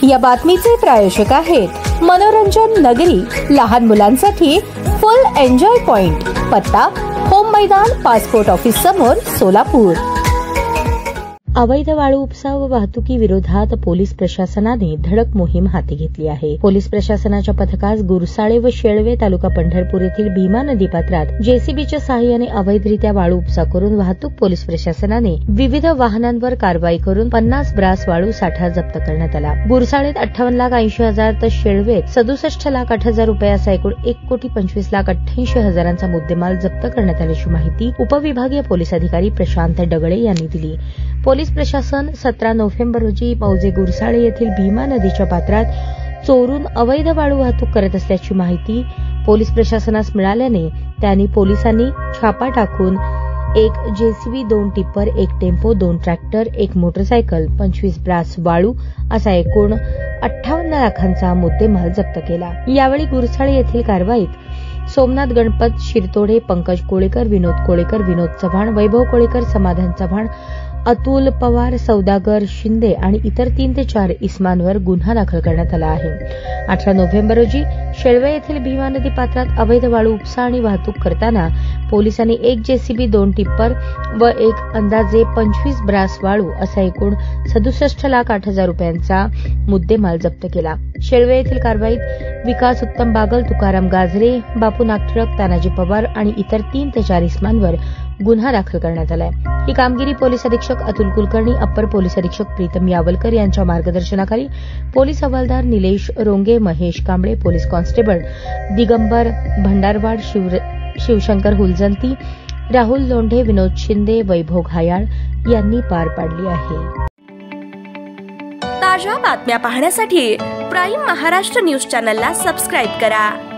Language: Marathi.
या बातमीचे प्रायोजक आहेत मनोरंजन नगरी, लहान मुलांसाठी फुल एन्जॉय पॉइंट, पत्ता होम मैदान, पासपोर्ट ऑफिस समोर, सोलापूर। अवैध वाळू उपसा व वाहतुकी विरोधात पोलीस प्रशासनाने धडक मोहीम हाती घेतली आहे। पोलीस प्रशासनाच्या पथकास गुरसाळे व शेळवे तालुका पंढरपूर येथील भीमा नदी पात्रात जेसीबीच्या सहाय्याने अवैधरित्या वाळू उपसा करून वाहतूक पोलीस प्रशासनाने विविध वाहनांवर कारवाई करून 50 ब्रास वाळू साठा जप्त करण्यात आला। गुरसाळेत 58,80,000 तर शेळवेत 67,08,000 रुपये असा एकूण 1,25,88,000 मुद्देमाल जप्त करण्यात आल्याची माहिती उपविभागीय पोलीस अधिकारी प्रशांत डगळे यांनी दिली। पोलीस प्रशासन 17 नोव्हेंबर रोजी मौजे गुरसाळे येथील भीमा नदीच्या पात्रात चोरून अवैध वाळू वाहतूक करत असल्याची माहिती पोलीस प्रशासनास मिळाल्याने त्यांनी पोलिसांनी छापा टाकून एक JCB, 2 tipper, 1 tempo, 2 tractor, 1 motorcycle, 25 brass वाळू असा एकूण 58 लाखांचा मुद्देमाल जप्त केला। यावेळी गुरसाळे येथील कारवाईत सोमनाथ गणपत शिरतोडे, पंकज कोळेकर, विनोद कोळेकर, विनोद चव्हाण, वैभव कोळेकर, समाधान चव्हाण, अतुल पवार, सौदागर शिंदे आणि इतर 3 ते 4 इसमांवर गुन्हा दाखल करण्यात आला आहे। 18 नोव्हेंबर रोजी शेळवे येथील भीमा नदी पात्रात अवैध वाळू उपसा आणि वाहतूक करताना पोलिसांनी 1 जेसीबी, 2 टिप्पर व एक अंदाजे 25 ब्रास वाळू असा एकूण 67,08,000 रुपयांचा मुद्देमाल जप्त केला। शेळवे येथील कारवाईत विकास उत्तम बागल, तुकाराम गाजरे, बापू नागठळक, तानाजी पवार आणि इतर 3 ते 4 इसमांवर गुन्हा दाखल करण्यात आलाय। ही कामगिरी पोलीस अधीक्षक अतुल कुलकर्णी, अप्पर पोलीस अधीक्षक प्रीतम यावलकर यांच्या मार्गदर्शनाखाली पोलीस हवालदार निलेश रोंगे, महेश कांबळे, पोलीस कॉन्स्टेबल दिगंबर भंडारवाड, शिवशंकर हुलजंती, राहुल लोंढे, विनोद शिंदे, वैभव घायाळ यांनी पार पाडली आहे। ताज्या बातम्या पाहण्यासाठी प्राईम महाराष्ट्र न्यूज चॅनलला सबस्क्राईब करा।